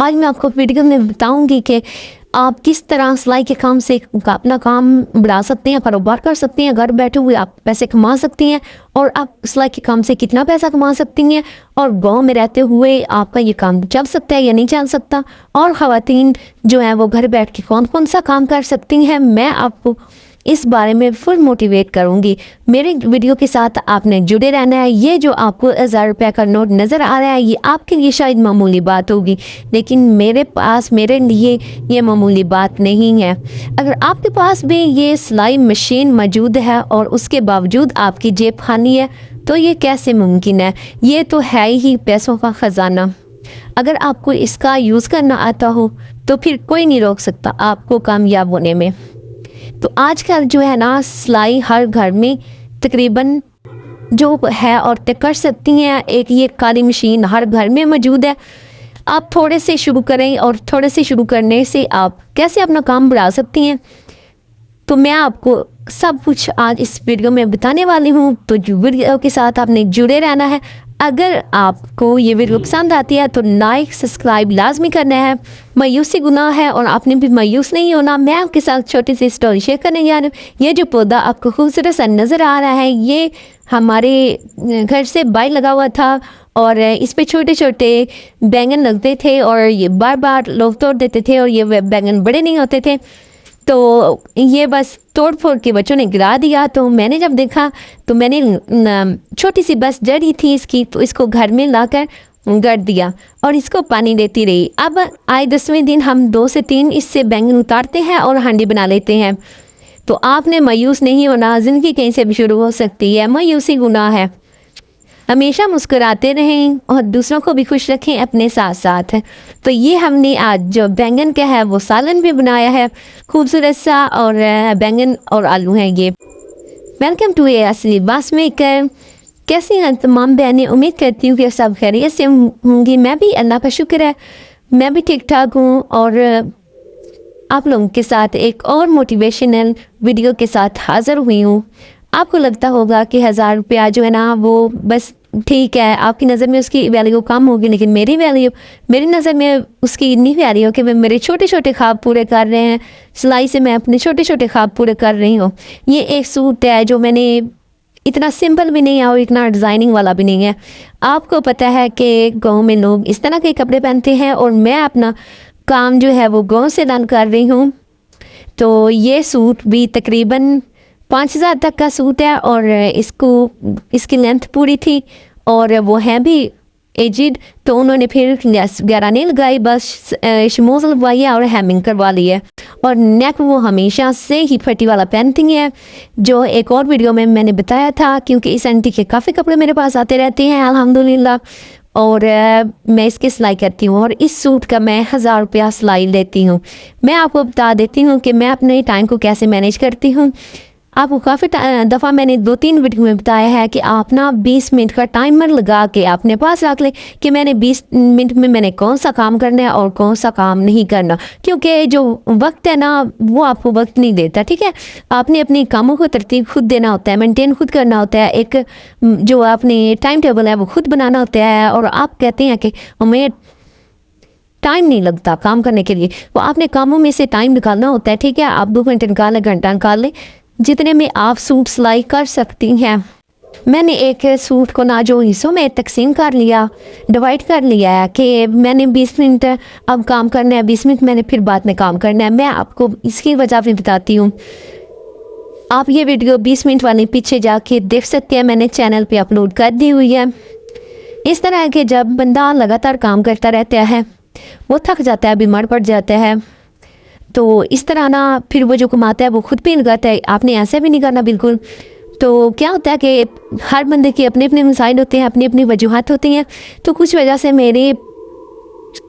आज मैं आपको वीडियो में बताऊंगी कि आप किस तरह सिलाई के काम से अपना काम बढ़ा सकते हैं, कारोबार कर सकते हैं, घर बैठे हुए आप पैसे कमा सकती हैं और आप सिलाई के काम से कितना पैसा कमा सकती हैं और गांव में रहते हुए आपका ये काम चल सकता है या नहीं चल सकता, और ख़वातीन जो हैं वो घर बैठ के कौन कौन सा काम कर सकती हैं, मैं आपको इस बारे में फुल मोटिवेट करूंगी। मेरे वीडियो के साथ आपने जुड़े रहना है। ये जो आपको 1000 रुपये का नोट नज़र आ रहा है ये आपके लिए शायद मामूली बात होगी, लेकिन मेरे लिए ये मामूली बात नहीं है। अगर आपके पास भी ये सिलाई मशीन मौजूद है और उसके बावजूद आपकी जेब खाली है तो ये कैसे मुमकिन है? ये तो है ही पैसों का ख़जाना। अगर आपको इसका यूज़ करना आता हो तो फिर कोई नहीं रोक सकता आपको कामयाब होने में। तो आजकल जो है ना सिलाई हर घर में तकरीबन जो है औरतें कर सकती हैं। एक ये काली मशीन हर घर में मौजूद है। आप थोड़े से शुरू करें और थोड़े से शुरू करने से आप कैसे अपना काम बढ़ा सकती हैं, तो मैं आपको सब कुछ आज इस वीडियो में बताने वाली हूँ। तो वीडियो के साथ आपने जुड़े रहना है। अगर आपको ये वीडियो पसंद आती है तो लाइक सब्सक्राइब लाजमी करना है। मायूसी गुनाह है और आपने भी मायूस नहीं होना। मैं आपके साथ छोटी सी स्टोरी शेयर करने जा रही हूँ। ये जो पौधा आपको खूबसूरत सा नज़र आ रहा है ये हमारे घर से बाहर लगा हुआ था और इस पे छोटे छोटे बैंगन लगते थे और ये बार बार लोग तोड़ देते थे और ये बैंगन बड़े नहीं होते थे, तो ये बस तोड़ फोड़ के बच्चों ने गिरा दिया। तो मैंने जब देखा तो मैंने छोटी सी बस जड़ी थी इसकी, तो इसको घर में लाकर गड़ दिया और इसको पानी देती रही। अब आए 10वें दिन हम 2 से 3 इससे बैंगन उतारते हैं और हांडी बना लेते हैं। तो आपने मायूस नहीं होना, ज़िंदगी कहीं से भी शुरू हो सकती है। मायूसी गुनाह है। हमेशा मुस्कुराते रहें और दूसरों को भी खुश रखें अपने साथ साथ। तो ये हमने आज जो बैंगन का है वो सालन भी बनाया है खूबसूरत सा, और बैंगन और आलू हैं ये। वेलकम टू ए असली बास मेकर। कैसी हैं तमाम बहनें? उम्मीद करती हूँ कि सब खैरियत से होंगी। मैं भी, अल्लाह का शुक्र है, मैं भी ठीक ठाक हूँ और आप लोगों के साथ एक और मोटिवेशनल वीडियो के साथ हाज़िर हुई हूँ। आपको लगता होगा कि 1000 रुपया जो है ना वो बस ठीक है, आपकी नज़र में उसकी वैल्यू कम होगी, लेकिन मेरी नज़र में उसकी इतनी वैल्यू हो कि मैं मेरे छोटे छोटे ख्वाब पूरे कर रहे हैं। सिलाई से मैं अपने छोटे छोटे ख्वाब पूरे कर रही हूँ। ये एक सूट है जो मैंने इतना सिंपल भी नहीं है और इतना डिज़ाइनिंग वाला भी नहीं है। आपको पता है कि गाँव में लोग इस तरह के कपड़े पहनते हैं और मैं अपना काम जो है वो गाँव से रन कर रही हूँ। तो ये सूट भी तकरीबन 5000 तक का सूट है और इसकी लेंथ पूरी थी और वो है भी एजिड, तो उन्होंने फिर गहरा नहीं लगाई, बस शमोज लगवाई है और हेमिंग करवा ली है। और नेक वो हमेशा से ही फटी वाला पहनती है, जो एक और वीडियो में मैंने बताया था, क्योंकि इस आंटी के काफ़ी कपड़े मेरे पास आते रहते हैं अल्हम्दुलिल्लाह। और मैं इसकी सिलाई करती हूँ और इस सूट का मैं 1000 रुपया सिलाई लेती हूँ। मैं आपको बता देती हूँ कि मैं अपने टाइम को कैसे मैनेज करती हूँ। आपको काफ़ी दफ़ा मैंने 2-3 वीडियो में बताया है कि आप ना 20 मिनट का टाइमर लगा के अपने पास रख ले कि मैंने 20 मिनट में मैंने कौन सा काम करना है और कौन सा काम नहीं करना, क्योंकि जो वक्त है ना वो आपको वक्त नहीं देता। ठीक है, आपने अपने कामों को तरतीब खुद देना होता है, मेंटेन खुद करना होता है, एक जो आपने टाइम टेबल है वो खुद बनाना होता है। और आप कहते हैं कि हमें टाइम नहीं लगता काम करने के लिए, वो आपने कामों में से टाइम निकालना होता है। ठीक है, आप 2 घंटे निकाल लें, घंटा निकाल लें, जितने में आप सूट सिलाई कर सकती हैं। मैंने एक सूट को ना जो हिस्सों में तकसीम कर लिया, डिवाइड कर लिया है कि मैंने 20 मिनट अब काम करना है, 20 मिनट मैंने फिर बाद में काम करना है। मैं आपको इसकी वजह भी बताती हूँ। आप ये वीडियो 20 मिनट वाली पीछे जाके देख सकते हैं, मैंने चैनल पे अपलोड कर दी हुई है। इस तरह के जब बंदा लगातार काम करता रहता है वो थक जाता है, बीमार पड़ जाता है, तो इस तरह ना फिर वो जो कमाता है वो खुद भी लगाता है। आपने ऐसे भी नहीं करना बिल्कुल। तो क्या होता है कि हर बंदे के अपने अपने मसाइल होते हैं, अपनी अपनी वजूहत होती हैं। तो कुछ वजह से मेरे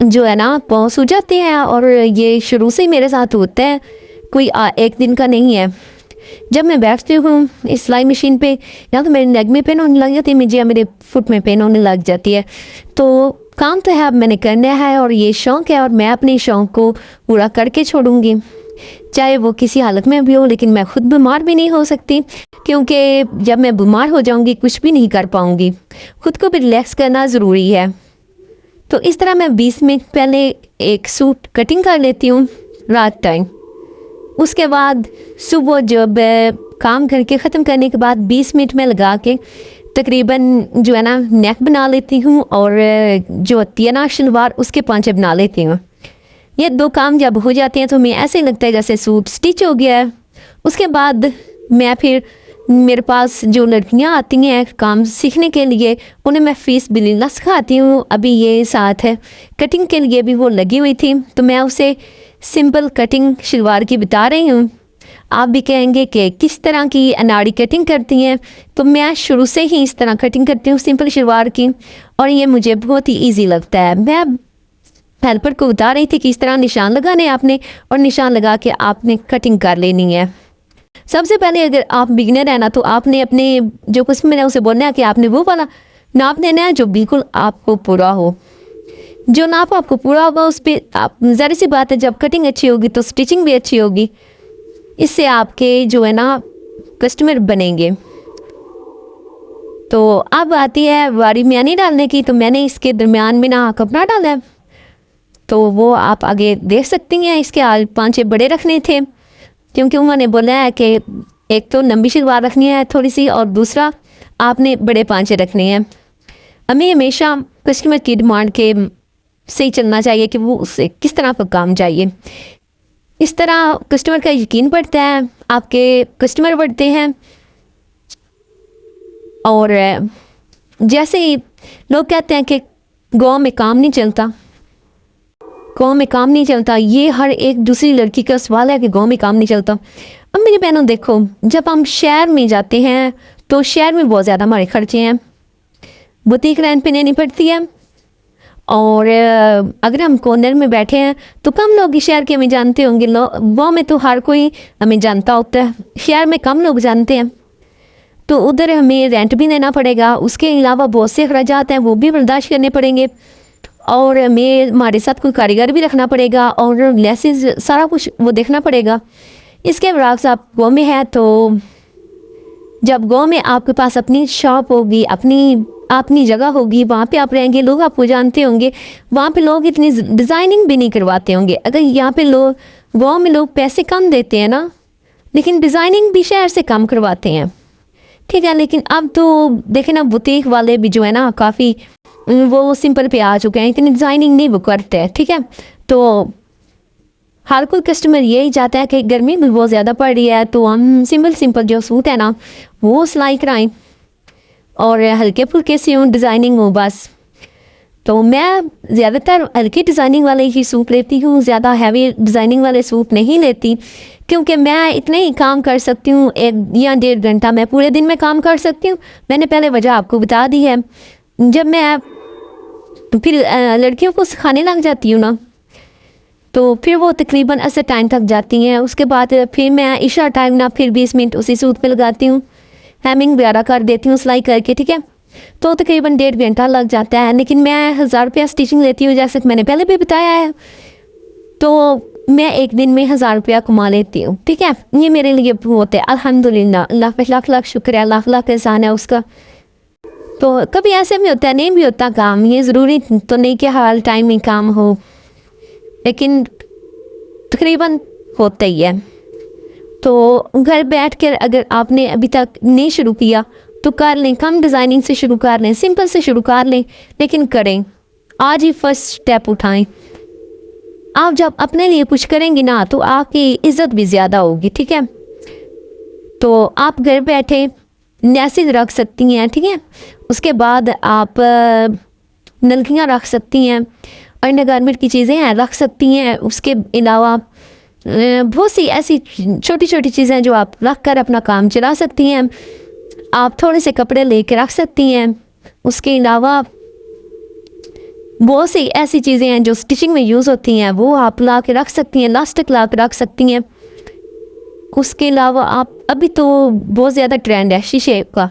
जो है ना पाँव सूज जाते हैं और ये शुरू से ही मेरे साथ होता है, कोई एक दिन का नहीं है। जब मैं बैठती हूँ इस सिलाई मशीन पे, या तो मेरे लेग में पेन होने लग जाती है मुझे, या मेरे फुट में पेन होने लग जाती है। तो काम तो है, अब मैंने करना है और ये शौक़ है और मैं अपने शौक़ को पूरा करके छोड़ूंगी, चाहे वो किसी हालत में भी हो। लेकिन मैं खुद बीमार भी नहीं हो सकती, क्योंकि जब मैं बीमार हो जाऊंगी कुछ भी नहीं कर पाऊंगी। खुद को भी रिलैक्स करना ज़रूरी है। तो इस तरह मैं 20 मिनट पहले एक सूट कटिंग कर लेती हूँ रात टाइम। उसके बाद सुबह जब काम करके ख़त्म करने के बाद 20 मिनट में लगा के तकरीबन जो है ना नेक बना लेती हूँ और जो तियाना शलवार उसके पांचे बना लेती हूँ। ये 2 काम जब हो जाते हैं तो मैं ऐसे लगता है जैसे सूट स्टिच हो गया है। उसके बाद मैं फिर मेरे पास जो लड़कियां आती हैं काम सीखने के लिए उन्हें मैं फ़ीस बिल्ला सिखाती हूँ। अभी ये साथ है कटिंग के लिए भी वो लगी हुई थी तो मैं उसे सिंपल कटिंग शलवार की बता रही हूँ। आप भी कहेंगे कि किस तरह की अनाड़ी कटिंग करती हैं, तो मैं शुरू से ही इस तरह कटिंग करती हूँ सिंपल शलवार की और ये मुझे बहुत ही ईजी लगता है। मैं हेल्पर को बता रही थी कि इस तरह निशान लगाने आपने और निशान लगा के आपने कटिंग कर लेनी है। सबसे पहले अगर आप बिगिनर है ना तो आपने अपने जो कस्टमर है उसे बोलना है कि आपने वो वाला नाप देना है जो बिल्कुल आपको पूरा हो। जो नाप आपको पूरा होगा उस पर आप ज़ाहिर सी बात है जब कटिंग अच्छी होगी तो स्टिचिंग भी अच्छी होगी। इससे आपके जो है ना कस्टमर बनेंगे। तो अब आती है बारी मैंने डालने की, तो मैंने इसके दरमियान में ना कपड़ा डाला है तो वो आप आगे देख सकती हैं। इसके 5-6 बड़े रखने थे क्योंकि उन्होंने बोला है कि एक तो लंबी शलवार रखनी है थोड़ी सी और दूसरा आपने बड़े 5 रखने हैं। हमें हमेशा कस्टमर की डिमांड के सही चलना चाहिए कि वो उससे किस तरह का काम चाहिए। इस तरह कस्टमर का यकीन बढ़ता है, आपके कस्टमर बढ़ते हैं। और जैसे ही लोग कहते हैं कि गाँव में काम नहीं चलता, गाँव में काम नहीं चलता, ये हर एक दूसरी लड़की का सवाल है कि गाँव में काम नहीं चलता। अब मेरी बहनों देखो, जब हम शहर में जाते हैं तो शहर में बहुत ज़्यादा हमारे खर्चे हैं, बुटीक रेंट पे लेनी पड़ती है और अगर हम कॉर्नर में बैठे हैं तो कम लोग ही शहर के हमें जानते होंगे। गाँव में तो हर कोई हमें जानता होता है, शहर में कम लोग जानते हैं। तो उधर हमें रेंट भी देना पड़ेगा, उसके अलावा बहुत से अखराजात हैं वो भी बर्दाश्त करने पड़ेंगे और हमें हमारे साथ कोई कारीगर भी रखना पड़ेगा और लेसेस सारा कुछ वो देखना पड़ेगा। इसके बरक्स आप गाँव में है तो जब गाँव में आपके पास अपनी शॉप होगी, अपनी जगह होगी, वहाँ पे आप रहेंगे, लोग आपको जानते होंगे, वहाँ पे लोग इतनी डिज़ाइनिंग भी नहीं करवाते होंगे। अगर यहाँ पे लोग गाँव में लोग पैसे कम देते हैं ना, लेकिन डिज़ाइनिंग भी शहर से कम करवाते हैं, ठीक है। लेकिन अब तो देखें ना बुटीक वाले भी जो है ना काफ़ी वो सिंपल पे आ चुके हैं, इतनी डिज़ाइनिंग नहीं वो करते हैं, ठीक है। तो हर कोई कस्टमर यही चाहता है कि गर्मी भी बहुत ज़्यादा पड़ रही है तो हम सिंपल जो सूट है ना वो सिलाई कराएं और हल्के फुल्के से यूँ डिज़ाइनिंग हो बस। तो मैं ज़्यादातर हल्की डिज़ाइनिंग वाले ही सूट लेती हूँ, ज़्यादा हैवी डिज़ाइनिंग वाले सूट नहीं लेती क्योंकि मैं इतने ही काम कर सकती हूँ, 1 या 1.5 घंटा मैं पूरे दिन में काम कर सकती हूँ। मैंने पहले वजह आपको बता दी है। जब मैं फिर लड़कियों को सिखाने लग जाती हूँ ना तो फिर वो तकरीबन असर टाइम तक जाती हैं। उसके बाद फिर मैं इशा टाइम ना फिर 20 मिनट उसी सूट पे लगाती हूँ, हेमिंग वगैरह कर देती हूँ सिलाई करके, ठीक है। तो तकरीबन 1.5 घंटा लग जाता है। लेकिन मैं 1000 रुपया स्टिचिंग लेती हूँ जैसे कि मैंने पहले भी बताया है, तो मैं एक दिन में 1000 रुपया कमा लेती हूँ, ठीक है। ये मेरे लिए बहुत है, अल्हम्दुलिल्लाह, अल्लाह का लाख लाख शुक्र है, लाख लाख एहसान है उसका। तो कभी ऐसे भी होता है, नहीं भी होता काम, ये ज़रूरी तो नहीं कि हर टाइम ही काम हो, लेकिन तकरीबन होता ही है। तो घर बैठ कर अगर आपने अभी तक नहीं शुरू किया तो कर लें, कम डिज़ाइनिंग से शुरू कर लें, सिंपल से शुरू कर लें, लेकिन करें, आज ही फर्स्ट स्टेप उठाएं। आप जब अपने लिए कुछ करेंगी ना तो आपकी इज़्ज़त भी ज़्यादा होगी, ठीक है। तो आप घर बैठे नेसेस रख सकती हैं, ठीक है। उसके बाद आप नलकियाँ रख सकती हैं, अंडरगारमेंट की चीज़ें हैं रख सकती हैं। उसके अलावा बहुत सी ऐसी छोटी छोटी चीज़ें जो आप रख कर अपना काम चला सकती हैं। आप थोड़े से कपड़े लेके रख सकती हैं। उसके अलावा बहुत सी ऐसी चीज़ें हैं जो स्टिचिंग में यूज़ होती हैं, वो आप ला के रख सकती हैं, इलास्टिक ला के रख सकती हैं। उसके अलावा आप अभी तो बहुत ज़्यादा ट्रेंड है शीशे का,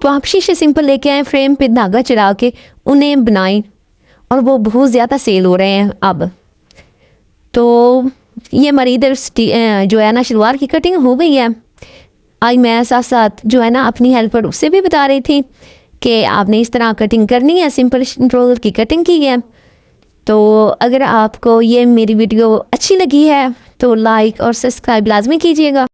तो आप शीशे सिंपल लेके आएँ, फ्रेम पे धागा चढ़ा के उन्हें बनाएं और वो बहुत ज़्यादा सेल हो रहे हैं अब। तो ये हमारी इधर जो है ना शलवार की कटिंग हो गई है। आज मैं साथ साथ जो है ना अपनी हेल्पर उससे भी बता रही थी कि आपने इस तरह कटिंग करनी है, सिंपल रोल की कटिंग की है। तो अगर आपको ये मेरी वीडियो अच्छी लगी है तो लाइक और सब्सक्राइब लाजमी कीजिएगा।